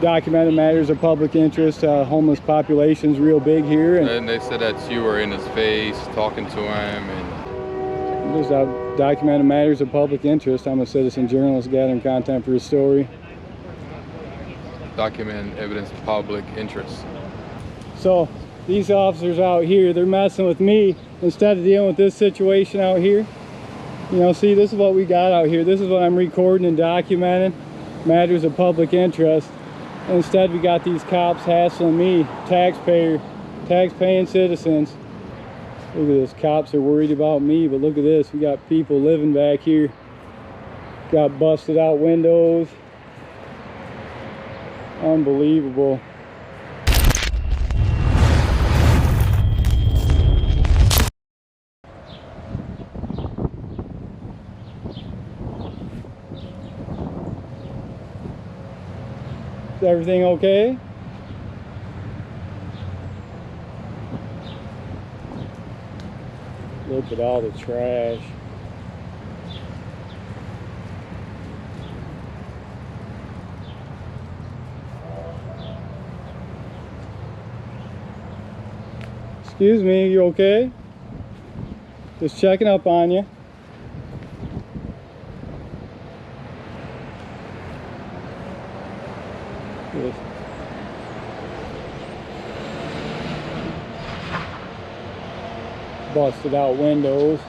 documented matters of public interest. Homeless population's real big here. And they said that you were in his face, talking to him, and just documented matters of public interest. I'm a citizen journalist gathering content for his story. document evidence of public interest. So these officers out here, they're messing with me instead of dealing with this situation out here. You know, see, this is what we got out here. This is what I'm recording and documenting, matters of public interest. And instead we got these cops hassling me, tax-paying citizens. Look at this, cops are worried about me, but look at this, we got people living back here. Got busted out windows. Unbelievable. Is everything okay? Look at all the trash. Excuse me, you okay? Just checking up on you. Yes. Busted out windows.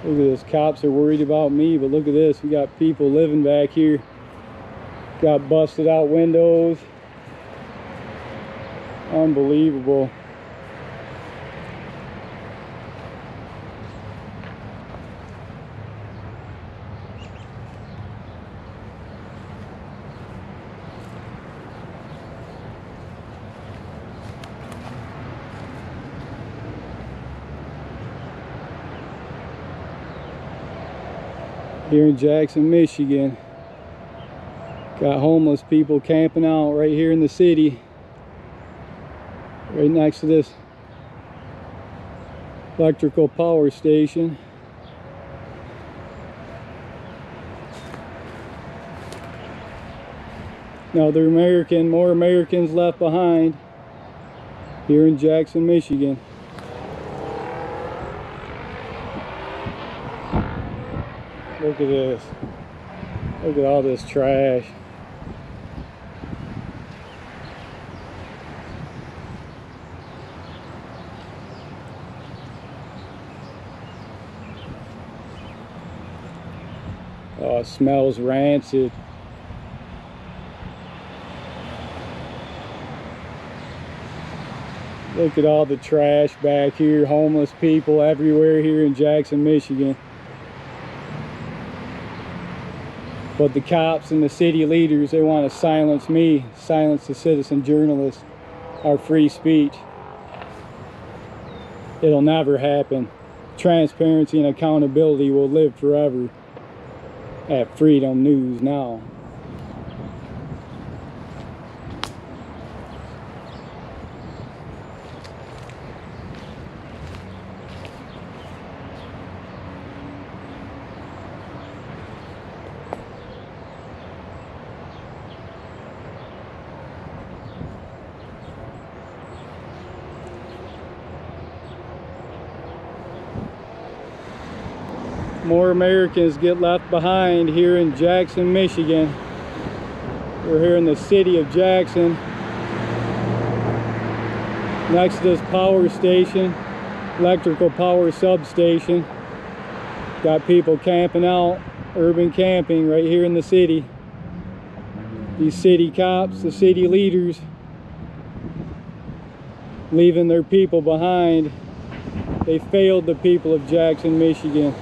Look at this, cops are worried about me, but look at this, we got people living back here. Got busted out windows. Unbelievable. Here in Jackson, Michigan. Got homeless people camping out right here in the city, right next to this electrical power station. Now they're American, more Americans left behind here in Jackson, Michigan. Look at this. Look at all this trash. Oh, it smells rancid. Look at all the trash back here. Homeless people everywhere here in Jackson, Michigan. But the cops and the city leaders, they want to silence me, silence the citizen journalist, our free speech. It'll never happen. Transparency and accountability will live forever at Freedom News Now. More Americans get left behind here in Jackson, Michigan. We're here in the city of Jackson, next to this power station, electrical power substation. Got people camping out, urban camping right here in the city. These city cops, the city leaders, leaving their people behind. They failed the people of Jackson, Michigan.